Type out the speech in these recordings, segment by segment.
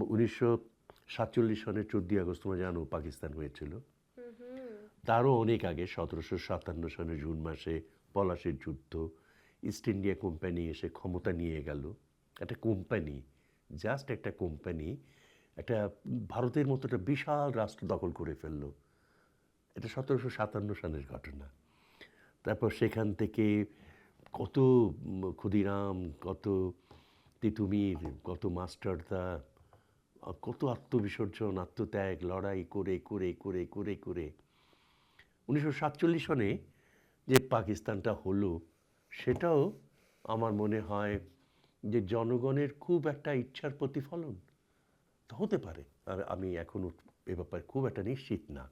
1947 সনের 14 আগস্ট তোমরা জানো পাকিস্তান হয়েছিল। তারও অনেক আগে 1757 সনের জুন মাসে পলাশির যুদ্ধ, ইস্ট ইন্ডিয়া কোম্পানি এসে ক্ষমতা নিয়ে গেল। একটা কোম্পানি, জাস্ট একটা কোম্পানি একটা ভারতের মতো একটা বিশাল রাষ্ট্র দখল করে ফেললো। এটা 1757 সালের ঘটনা। তারপর সেখান থেকে কত ক্ষুদিরাম, কত তিতুমির, কত মাস্টারদা, কত আত্মবিসর্জন, আত্মত্যাগ, লড়াই করে করে করে করে করে 1947 সনে যে পাকিস্তানটা হলো, সেটাও আমার মনে হয় যে জনগণের খুব একটা ইচ্ছার প্রতিফলন হতে পারে। আর আমি এখনও এ ব্যাপারে খুব একটা নিশ্চিত না।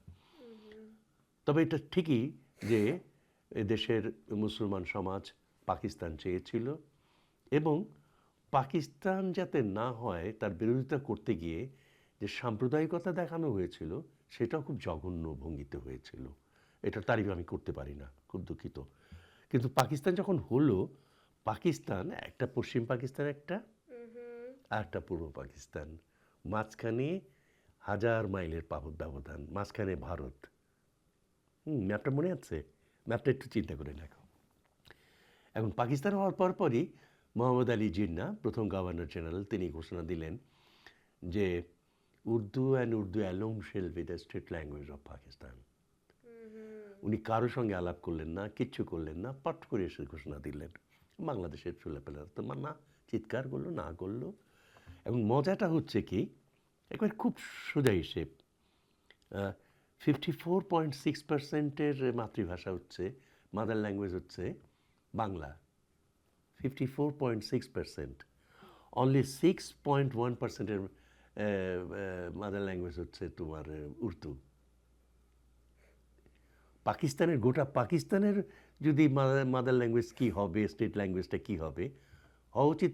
তবে এটা ঠিকই যে এদেশের মুসলমান সমাজ পাকিস্তান চেয়েছিল এবং পাকিস্তান যাতে না হয় তার বিরোধিতা করতে গিয়ে যে সাম্প্রদায়িকতা দেখানো হয়েছিল সেটাও খুব জঘন্য ভঙ্গিতে হয়েছিল। এটার তারিফ আমি করতে পারি না, খুব দুঃখিত। কিন্তু পাকিস্তান যখন হলো, পাকিস্তান একটা পশ্চিম পাকিস্তান একটা, আর একটা পূর্ব পাকিস্তান, মাঝখানে 1000 মাইলের ব্যবধান, মাঝখানে ভারত। ম্যাপটা মনে আছে? ম্যাপটা একটু চিন্তা করে দেখো। এখন পাকিস্তান হওয়ার পরপরই মোহাম্মদ আলী জিন্নাহ প্রথম গভর্নর জেনারেল, তিনি ঘোষণা দিলেন যে Urdu and Urdu alone shall be the state language of Pakistan. উনি কারো সঙ্গে আলাপ করলেন না, কিচ্ছু করলেন না, পট করে এসে ঘোষণা দিলেন। বাংলাদেশের ছেলেপেলেরা তো না, চিৎকার করলো, না করলো। এবং মজাটা হচ্ছে কি, একবার খুব সোজা হিসেব, 54.6%-এর মাতৃভাষা হচ্ছে, মাদার ল্যাঙ্গুয়েজ হচ্ছে বাংলা। 54.6%। অনলি 6.1%-এর মাদার ল্যাঙ্গুয়েজ হচ্ছে তোমার উর্দু। পাকিস্তানের, গোটা পাকিস্তানের যদি মাদার ল্যাঙ্গুয়েজ কী হবে, স্টেট ল্যাঙ্গুয়েজটা কী হবে, হওয়া উচিত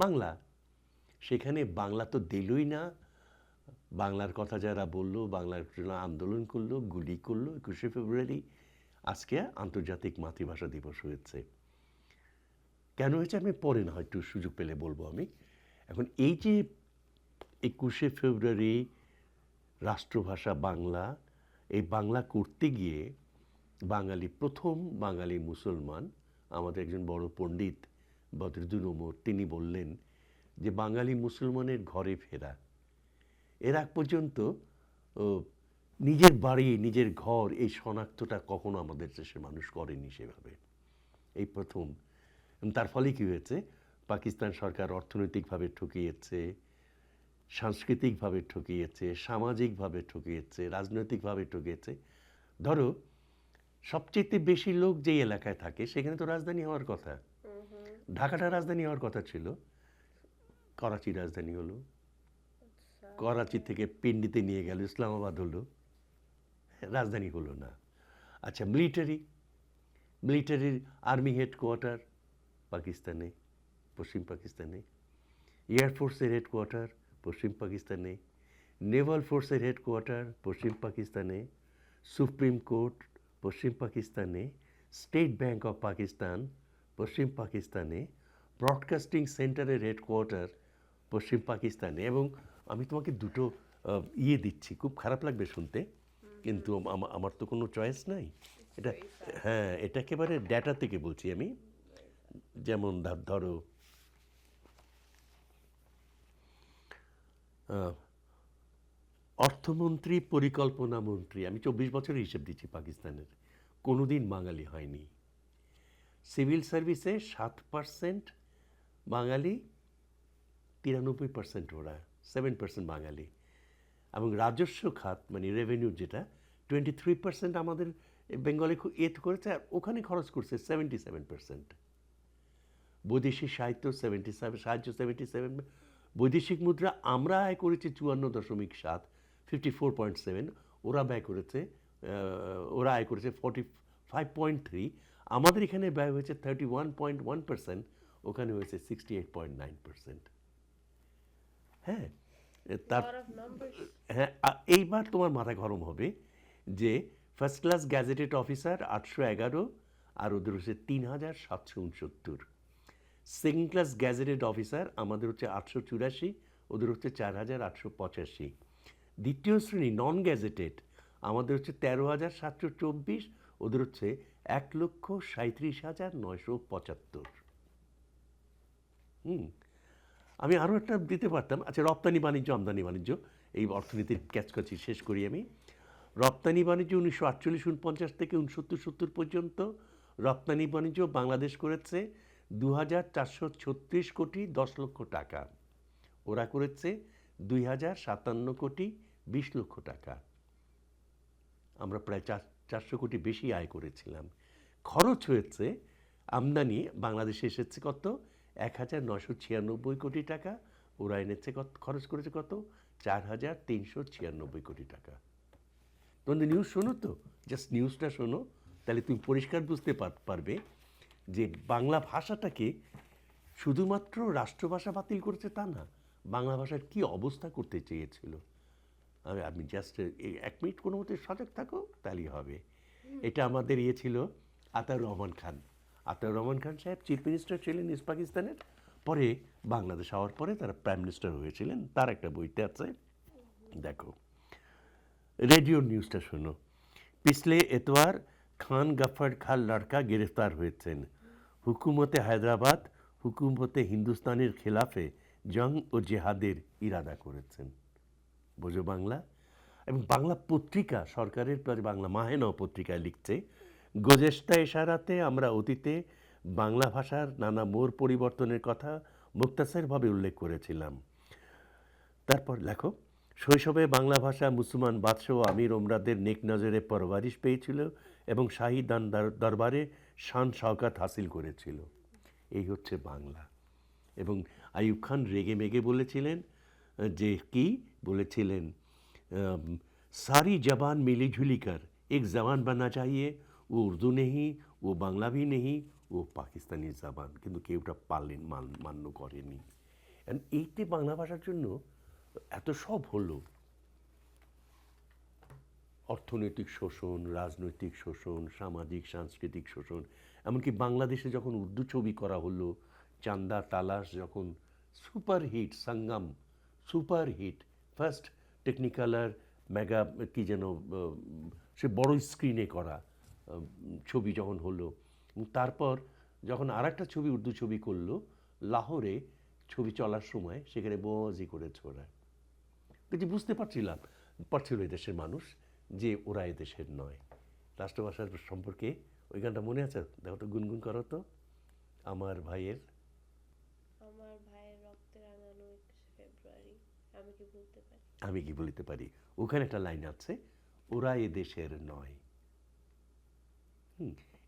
বাংলা। সেখানে বাংলা তো দিলই না। বাংলার কথা যারা বললো, বাংলার জন্য আন্দোলন করলো, গুলি করলো, 21শে ফেব্রুয়ারি আজকে আন্তর্জাতিক মাতৃভাষা দিবস হয়েছে। কেন হয়েছে আমি পরে না হয়তো সুযোগ পেলে বলবো আমি। এখন এই যে 21শে ফেব্রুয়ারি রাষ্ট্রভাষা বাংলা, এই বাংলা করতে গিয়ে প্রথম বাঙালি মুসলমান, আমাদের একজন বড় পণ্ডিত বদরুদ্দীন উমর, তিনি বললেন যে বাঙালি মুসলমানের ঘরে ফেরা। এর আগ পর্যন্ত নিজের বাড়ি, নিজের ঘর, এই শনাক্তটা কখনো আমাদের দেশের মানুষ করেনি সেভাবে, এই প্রথম। তার ফলে কী হয়েছে, পাকিস্তান সরকার অর্থনৈতিকভাবে ঠকিয়েছে, সাংস্কৃতিকভাবে ঠকিয়েছে, সামাজিকভাবে ঠকিয়েছে, রাজনৈতিকভাবে ঠকিয়েছে। ধরো সবচেয়ে বেশি লোক যেই এলাকায় থাকে সেখানে তো রাজধানী হওয়ার কথা, ঢাকাটা রাজধানী হওয়ার কথা ছিল, করাচি রাজধানী হলো, করাচি থেকে পিন্ডিতে নিয়ে গেল, ইসলামাবাদ হলো, রাজধানী হলো না। আচ্ছা, মিলিটারির আর্মি হেডকোয়ার্টার পাকিস্তানে, পশ্চিম পাকিস্তানে, এয়ারফোর্সের হেডকোয়ার্টার পশ্চিম পাকিস্তানে, নেভাল ফোর্সের হেডকোয়ার্টার পশ্চিম পাকিস্তানে, সুপ্রিম কোর্ট পশ্চিম পাকিস্তানে, স্টেট ব্যাংক অফ পাকিস্তান পশ্চিম পাকিস্তানে, ব্রডকাস্টিং সেন্টারের হেডকোয়ার্টার পশ্চিম পাকিস্তানে। এবং আমি তোমাকে দুটো দিচ্ছি, খুব খারাপ লাগবে শুনতে, কিন্তু আমার তো কোনো চয়েস নাই এটা। হ্যাঁ, এটা একেবারে ডেটা থেকে বলছি আমি। যেমন ধরো অর্থমন্ত্রী, পরিকল্পনা মন্ত্রী, আমি 24 বছরের হিসেব দিচ্ছি পাকিস্তানের, কোনোদিন বাঙালি হয়নি। সিভিল সার্ভিসে 7% বাঙালি, 93% ওরা, 7% বাঙালি। এবং রাজস্ব খাত মানে রেভিনিউ যেটা, 23% আমাদের বেঙ্গলে করেছে, আর ওখানে খরচ করছে 77%। বৈদেশিক সাহিত্য 77, বৈদেশিক মুদ্রা আমরা আয় করেছি 54.7, 54.7, ওরা ব্যয় করেছে, ওরা আয় করেছে 45.3, আমাদের এখানে ব্যয় হয়েছে 31.1%, ওখানে হয়েছে 68.9%। হ্যাঁ, তার হ্যাঁ, এইবার তোমার মাথা গরম হবে যে ফার্স্ট ক্লাস গ্যাজেটেড অফিসার 811, আর ওদের হচ্ছে 3769। সেকেন্ড ক্লাস গ্যাজেটেড অফিসার আমাদের হচ্ছে 884, ওদের হচ্ছে 4,885। দ্বিতীয় শ্রেণী নন গ্যাজেটেড আমাদের হচ্ছে 13,724, ওদের হচ্ছে 1,37,975। হুম, আমি আরও একটা দিতে পারতাম। আচ্ছা, রপ্তানি বাণিজ্য আমদানি বাণিজ্য, এই অর্থনীতির ক্যাচকাচি শেষ করি আমি। রপ্তানি বাণিজ্য 1948-49 থেকে 69-70 পর্যন্ত রপ্তানি বাণিজ্য বাংলাদেশ করেছে 2,436 কোটি 10 লক্ষ টাকা, ওরা করেছে 2,057 কোটি 20 লক্ষ টাকা। আমরা প্রায় 400 কোটি বেশি আয় করেছিলাম। খরচ হয়েছে আমদানি বাংলাদেশে এসেছে কত? 1,996 কোটি টাকা, ওরা এনেছে কত, খরচ করেছে কত? 4,396 কোটি টাকা। তোমাদের নিউজ শোনো তো, জাস্ট নিউজটা শোনো, তাহলে তুমি পরিষ্কার বুঝতে পারবে যে বাংলা ভাষাটাকে শুধুমাত্র রাষ্ট্রভাষা বাতিল করেছে তা না, বাংলা ভাষার কী অবস্থা করতে চেয়েছিল। আমি জাস্ট 1 মিনিট কোনো মতে সজাগ থাকো, তাহলেই হবে। এটা আমাদের ছিল আতাউর রহমান খান। আতাউর রহমান খান সাহেব চিফ মিনিস্টার ছিলেন ইস্ট পাকিস্তানের, পরে বাংলাদেশ হওয়ার পরে তারা প্রাইম মিনিস্টার হয়েছিলেন। তার একটা বইতে আছে, দেখো রেডিও নিউজটা শোনো। পিছলে এতবার খান গফর খান লড়কা গ্রেফতার হয়েছেন। হুকুমতে হায়দ্রাবাদ হুকুমতে হিন্দুস্তানের খেলাফে জং ও জেহাদের ইরাদা করেছেন। বোঝো বাংলা। এবং বাংলা পত্রিকা, সরকারের বাংলা মাহেনা পত্রিকায় লিখছে, গোজেস্তা ইশারাতে আমরা অতীতে বাংলা ভাষার নানা মোড় পরিবর্তনের কথা মুক্তাসেরভাবে উল্লেখ করেছিলাম। তারপর লেখো, শৈশবে বাংলা ভাষা মুসলমান বাদশাহ ও আমির ওমরাদের নেক নজরে পরবারিশ পেয়েছিল এবং শাহী দরবারে শান শওকাত হাসিল করেছিল। এই হচ্ছে বাংলা। এবং আইয়ুব খান রেগে মেগে বলেছিলেন যে কি বলেছিলেন, सारी जबान मिली जुली कर एक जबान बनना चाहिए, वो उर्दू नहीं, वो বাংলা भी नहीं, वो পাকিস্তানি জবান। কিন্তু কেউ ওটা পারলেন মান্য করেনি। এইতে বাংলা ভাষার জন্য এত সব হলো, অর্থনৈতিক শোষণ, রাজনৈতিক শোষণ, সামাজিক সাংস্কৃতিক শোষণ। এমনকি বাংলাদেশে যখন উর্দু ছবি করা হলো, চান্দা তালাশ যখন superhit, Sangam superhit, first Technicolor mega কি যেন সে বড় স্ক্রিনে করা ছবি যখন হলো, তারপর যখন আর একটা ছবি উর্দু ছবি করলো লাহোরে, ছবি চলার সময় সেখানে বোয়াজি করে ছোড়ায়। কিন্তু বুঝতে পারছিল এদেশের মানুষ যে ওরা এদেশের নয়। রাষ্ট্রভাষার সম্পর্কে ওই গানটা মনে আছে? দেখো তো, গুনগুন করো তো। আমার ভাইয়ের রক্তে রাঙানো 21শে ফেব্রুয়ারি, আমি কি বলিতে পারি। ওখানে একটা লাইন আছে, ওরা এদেশের নয়।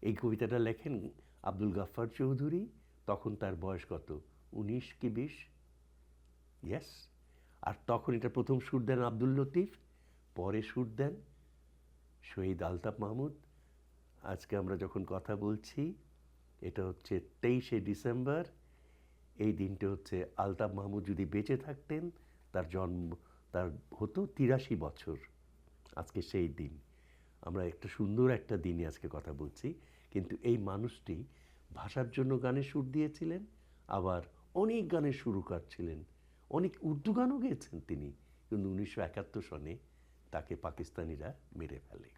এই কবিতাটা লেখেন আব্দুল গাফফার চৌধুরী। তখন তার বয়স কত? 19 কি 20? ইয়েস। আর তখন এটা প্রথম সুর দেন আব্দুল লতিফ, পরে সুর দেন শহীদ আলতাফ মাহমুদ। আজকে আমরা যখন কথা বলছি এটা হচ্ছে 23শে ডিসেম্বর। এই দিনটা হচ্ছে আলতাফ মাহমুদ যদি বেঁচে থাকতেন, তার হতো 83 বছর। আজকে সেই দিন। আমরা একটা সুন্দর একটা দিনে আজকে কথা বলছি, কিন্তু এই মানুষটি ভাষার জন্য গানের সুর দিয়েছিলেন, আবার অনেক গানের সুরকার ছিলেন, অনেক উর্দু গানও গেয়েছেন তিনি। কিন্তু 1971 সনে তাকে পাকিস্তানিরা মেরে ফেলে।